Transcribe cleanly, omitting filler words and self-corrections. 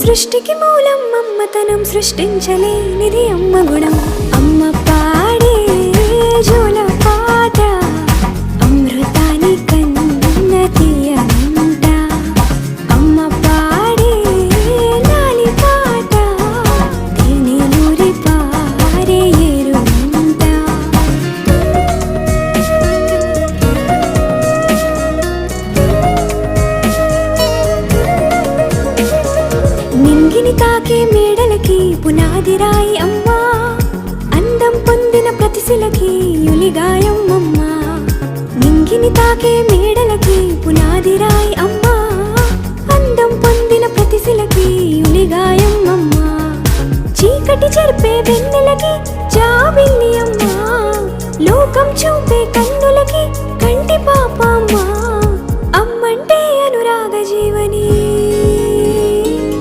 సృష్టికి మూలం అమ్మతనం, సృష్టించలేనిది అమ్మ గుణం. అమ్మ పాడే జోల పాట అమృతాని కన్న తీయనంట. అమ్మ పాడే లాలి పాట తేనెలూరి పారే ఏరుంట. నింగిని తాకే మేడలకి పునాది రాయి అమ్మా, అందం పొందిన ప్రతిశిలకి యులిగాయం అమ్మా. నింగిని తాకే మేడలకి పునాది రాయి అమ్మా, అందం పొందిన ప్రతిశిలకి యులిగాయం అమ్మా. చీకటి చెరిపే వెన్నెలకి జాబిల్లి అమ్మా, లోకం చూపే కన్నులకి